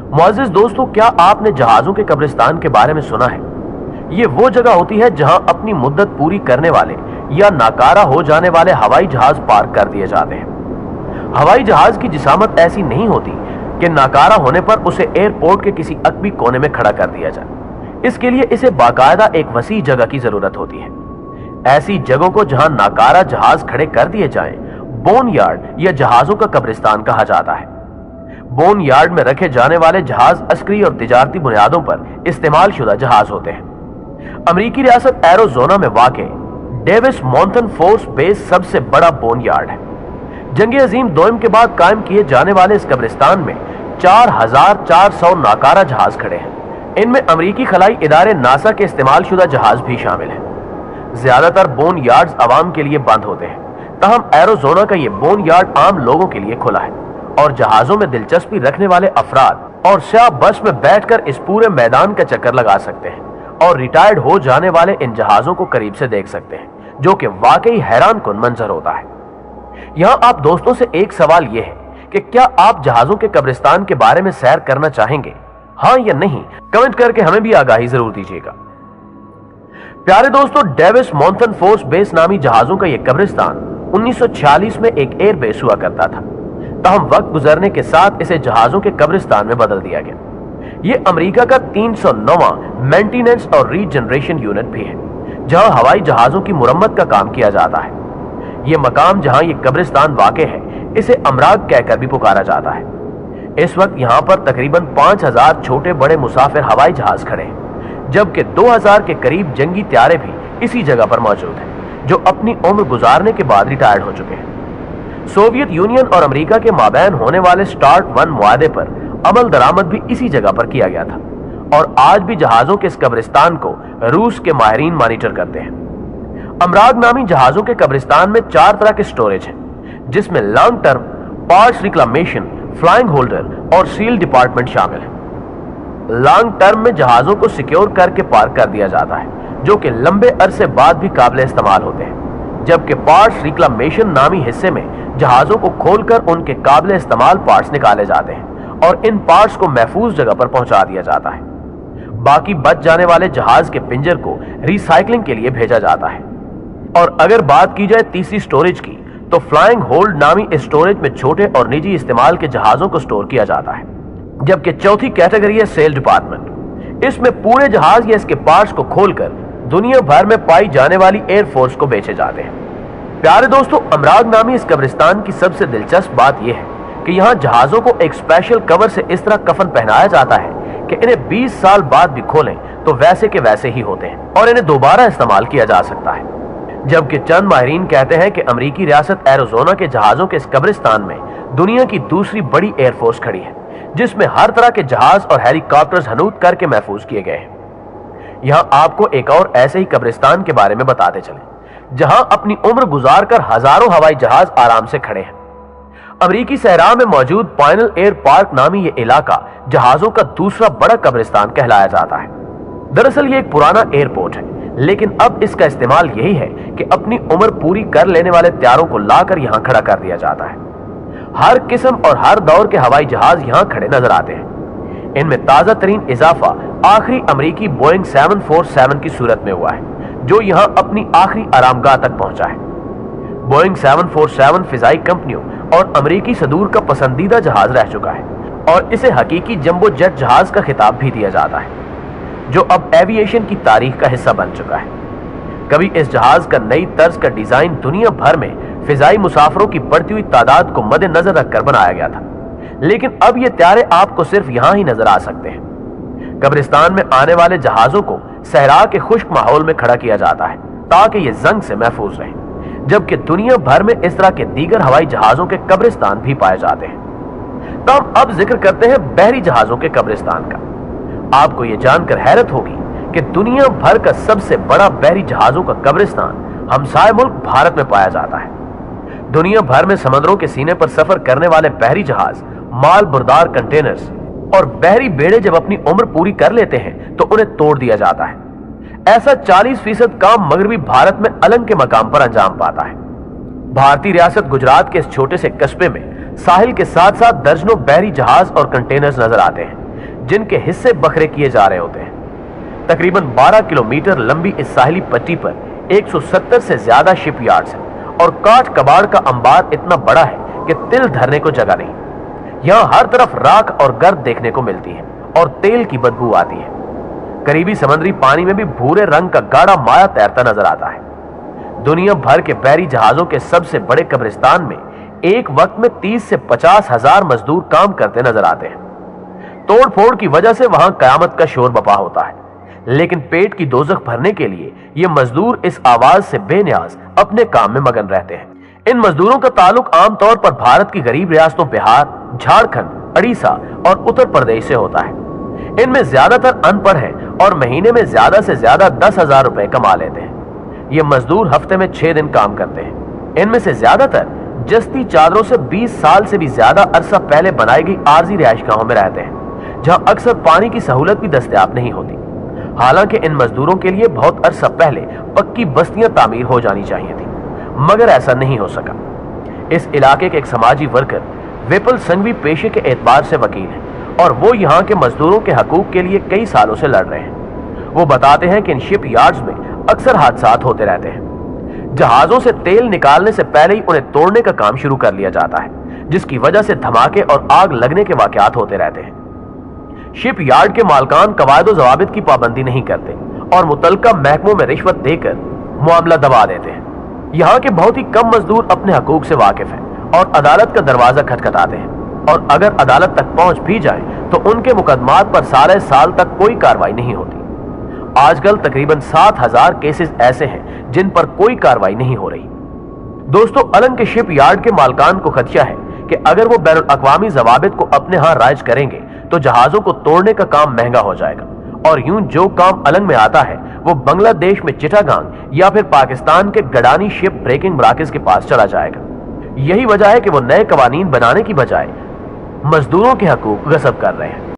मुअज़्ज़िज़ दोस्तों, क्या आपने जहाजों के कब्रिस्तान के बारे में सुना है? ये वो जगह होती है जहां अपनी मुद्दत पूरी करने वाले या नाकारा हो जाने वाले हवाई जहाज पार्क कर दिए जाते हैं। हवाई जहाज की जिसामत ऐसी नहीं होती कि नाकारा होने पर उसे एयरपोर्ट के किसी अकबी कोने में खड़ा कर दिया जाए। इसके लिए इसे बाकायदा एक वसी जगह की जरूरत होती है। ऐसी जगहों को जहां नाकारा जहाज खड़े कर दिए जाएं, बोन यार्ड या जहाजों का कब्रिस्तान कहा जाता है। बोन यार्ड में रखे जाने वाले जहाज अस्करी और तिजारती बुनियादों पर इस्तेमाल शुदा जहाज होते हैं। अमेरिकी रियासत एरिज़ोना में वाक़ डेविस मोंथन फोर्स बेस सबसे बड़ा बोन यार्ड है। जंग अजीम दोम के बाद कायम किए जाने वाले इस कब्रिस्तान में 4400 नाकारा जहाज खड़े हैं। इनमें अमेरिकी खलाई इदारे नासा के इस्तेमाल शुदा जहाज भी शामिल हैं। ज्यादातर बोन यार्ड्स आवाम के लिए बंद होते हैं, तहम एरिज़ोना का ये बोन यार्ड आम लोगों के लिए खुला है और जहाजों में दिलचस्पी रखने वाले अफराद और स्याह बस में बैठकर इस पूरे मैदान का चक्कर लगा सकते हैं और रिटायर्ड हो जाने वाले इन जहाजों को करीब से देख सकते हैं, जो कि वाकई हैरान कुन मंजर होता है। यहां आप दोस्तों से एक सवाल यह है कि क्या आप जहाजों के कब्रिस्तान के बारे में सैर करना चाहेंगे? हाँ या नहीं, कमेंट करके हमें भी आगाही जरूर दीजिएगा। प्यारे दोस्तों, डेविस मोंथन फोर्स बेस नामी जहाजों का यह कब्रिस्तान 1946 में एक एयर बेस हुआ करता था, तहम वक्त गुजरने के साथ इसे जहाजों के कब्रिस्तान में बदल दिया गया। यह अमेरिका का 309वां मेंटेनेंस और रीजनरेशन यूनिट भी है, जहां हवाई जहाजों की मुरम्मत का काम किया जाता है। यह मकाम जहां यह कब्रिस्तान वाक़ है, इसे अमराग कहकर भी पुकारा जाता है। इस वक्त यहां पर तकरीबन 5000 छोटे बड़े मुसाफिर हवाई जहाज खड़े हैं, जबकि 2000 के करीब जंगी त्यारे भी इसी जगह पर मौजूद हैं, जो अपनी उम्र गुजारने के बाद रिटायर्ड हो चुके हैं। सोवियत यूनियन और अमेरिका के माबैन होने वाले स्टार्ट 1 मुआहदे पर अमल दरामद भी इसी जगह पर किया गया था और आज भी जहाजों के इस कब्रिस्तान को रूस के माहिरीन मॉनिटर करते हैं। अमराग नामी जहाजों के कब्रिस्तान में 4 तरह के स्टोरेज हैं, जिसमें long term, parts reclamation, flying holder और सील डिपार्टमेंट शामिल है। लॉन्ग टर्म में जहाजों को सिक्योर करके पार्क कर दिया जाता है, जो कि लंबे अरसे बाद भी काबिल इस्तेमाल होते हैं, जबकि पार्ट्स रिक्लामेशन नामी हिस्से में जहाजों को खोलकर उनके काबिल इस्तेमाल पार्ट्स निकाले जाते हैं और इन पार्ट्स को महफूज जगह पर पहुंचा दिया जाता है। बाकी बच जाने वाले जहाज के पिंजर को रिसाइकलिंग के लिए भेजा जाता है। और अगर बात की जाए तीसरी स्टोरेज की, तो फ्लाइंग होल्ड नामी स्टोरेज में छोटे और निजी इस्तेमाल के जहाजों को स्टोर किया जाता है, जबकि चौथी कैटेगरी है सेल डिपार्टमेंट। इसमें पूरे जहाज या इसके पार्ट्स को खोलकर दुनिया भर में पाई जाने वाली एयरफोर्स को बेचे जाते हैं। प्यारे दोस्तों, अमराग नामी इस कब्रिस्तान की सबसे दिलचस्प बात यह है कि यहाँ जहाजों को एक स्पेशल कवर से इस तरह कफन पहनाया जाता है कि इन्हें 20 साल बाद भी खोलें तो वैसे के वैसे ही होते हैं और इन्हें दोबारा इस्तेमाल किया जा सकता है। जबकि चंद माहिरीन कहते हैं कि अमेरिकी रियासत एरिज़ोना के जहाजों के इस कब्रिस्तान में दुनिया की दूसरी बड़ी एयरफोर्स खड़ी है, जिसमें हर तरह के जहाज और हेलीकॉप्टर्स हनूत करके महफूज किए गए हैं। यहां आपको एक और ऐसे ही कब्रिस्तान के बारे में बताते चले, जहां अपनी उम्र गुजार कर हजारों हवाई जहाज आराम से खड़े हैं। अमेरिकी सहरा में मौजूद पाइनल एयर पार्क नामी यह इलाका जहाजों का दूसरा बड़ा कब्रिस्तान कहलाया जाता है। दरअसल ये एक पुराना एयरपोर्ट है, लेकिन अब इसका इस्तेमाल यही है कि अपनी उम्र पूरी कर लेने वाले त्यारों को लाकर यहां खड़ा कर दिया जाता है। हर किस्म और हर दौर के हवाई जहाज यहां खड़े नजर आते हैं। इनमें ताजा तरीन इजाफा आखिरी अमेरिकी बोइंग 747 की सूरत में हुआ है, जो यहां अपनी आखिरी आरामगाह तक पहुंचा है। बोइंग 747 फिजाई कंपनियों और अमेरिकी सदूर का पसंदीदा जहाज रह चुका है और इसे हकीकी जंबो जेट जहाज का खिताब भी दिया जाता है, जो अब एविएशन की तारीख का हिस्सा बन चुका है। कभी इस जहाज का नई तर्ज का डिजाइन दुनिया भर में फिजाई मुसाफरों की बढ़ती हुई तादाद को मद्देनजर रखकर बनाया गया था, लेकिन अब ये त्यारे आपको सिर्फ यहां ही नजर आ सकते हैं। कब्रिस्तान में आने वाले जहाजों को सहरा के खुश्क माहौल में खड़ा किया जाता है ताकि ये जंग से महफूज रहे, जबकि दुनिया भर में इस तरह के दीगर हवाई जहाजों के कब्रिस्तान भी पाए जाते हैं। तो हम अब जिक्र करते हैं बहरी जहाजों के कब्रिस्तान का। आपको यह जानकर हैरत होगी कि दुनिया भर का सबसे बड़ा बहरी जहाजों का कब्रिस्तान हमसाय मुल्क भारत में पाया जाता है। दुनिया भर में समंदरों के सीने पर सफर करने वाले बहरी जहाज, माल बरदार कंटेनर्स और बहरी बेड़े जब अपनी उम्र पूरी कर लेते हैं तो उन्हें तोड़ दिया जाता है। ऐसा 40% काम मगरबी भारत में अलंग के मकाम पर अंजाम पाता है। भारतीय रियासत गुजरात के इस छोटे से कस्बे में साहिल के साथ साथ दर्जनों बहरी जहाज और कंटेनर्स नजर आते हैं, जिनके हिस्से बखरे किए जा रहे होते हैं। तकरीबन 12 किलोमीटर लंबी इस साहिली पट्टी पर 170 से ज्यादा शिपयार्ड्स हैं और काठ कबाड़ का अंबार इतना बड़ा है कि तिल धरने को जगह नहीं। यहां हर तरफ राख और गर्द देखने को मिलती है और तेल की बदबू आती है। करीबी समुद्री पानी में भी भूरे रंग का गाढ़ा माया तैरता नजर आता है। दुनिया भर के बहरी जहाजों के सबसे बड़े कब्रिस्तान में एक वक्त में 30 से 50 हजार मजदूर काम करते नजर आते हैं। तोड़ फोड़ की वजह से वहां कयामत का शोर बपा होता है, लेकिन पेट की दोजख भरने के लिए ये मजदूर इस आवाज से बेनियाज अपने काम में मगन रहते हैं। इन मजदूरों का ताल्लुक आमतौर पर भारत की गरीब रियासतों बिहार, झारखंड, उड़ीसा और उत्तर प्रदेश से होता है। इनमें ज्यादातर अनपढ़ हैं और महीने में ज्यादा से ज्यादा 10,000 रुपए कमा लेते हैं। ये मजदूर हफ्ते में 6 दिन काम करते हैं। इनमें से ज्यादातर जस्ती चादरों से 20 साल से भी ज्यादा अरसा पहले बनाई गई आरजी रिहायशगाहों में रहते हैं, जहां अक्सर पानी की सहूलत भी दस्तयाब नहीं होती। हालांकि इन मजदूरों के लिए बहुत अरसा पहले पक्की बस्तियां तामीर हो जानी चाहिए थी, मगर ऐसा नहीं हो सका। इस इलाके के एक समाजी वर्कर विपुल संघवी पेशे के एतबार से वकील हैं और वो यहाँ के मजदूरों के हकूक के लिए कई सालों से लड़ रहे हैं। वो बताते हैं कि इन शिप यार्ड्स में अक्सर हादसात होते रहते हैं। जहाजों से तेल निकालने से पहले ही उन्हें तोड़ने का काम शुरू कर लिया जाता है, जिसकी वजह से धमाके और आग लगने के वाकयात होते रहते हैं। शिप यार्ड के मालकान कवायदो जवाबित की पाबंदी नहीं करते और मुतलका महकमों में रिश्वत देकर मामला दबा देते हैं। यहाँ के बहुत ही कम मजदूर अपने हकूक से वाकिफ हैं और अदालत का दरवाजा खटखटाते हैं, और अगर अदालत तक पहुंच भी जाए तो उनके मुकदमात पर सारे साल तक कोई कार्रवाई नहीं होती। आजकल तकरीबन 7,000 केसेस ऐसे हैं जिन पर कोई कार्रवाई नहीं हो रही। दोस्तों, अलंग के शिप यार्ड के मालकान को खदशा है कि अगर वो बैनुल अक़वामी ज़वाबित को अपने यहाँ राइज करेंगे तो जहाजों को तोड़ने का काम महंगा हो जाएगा, और यूं जो काम अलंग में आता है वो बांग्लादेश में चिटागांग या फिर पाकिस्तान के गडानी शिप ब्रेकिंग मराकज के पास चला जाएगा। यही वजह है कि वो नए कवानीन बनाने की बजाय मजदूरों के हकूक गस्ब कर रहे हैं।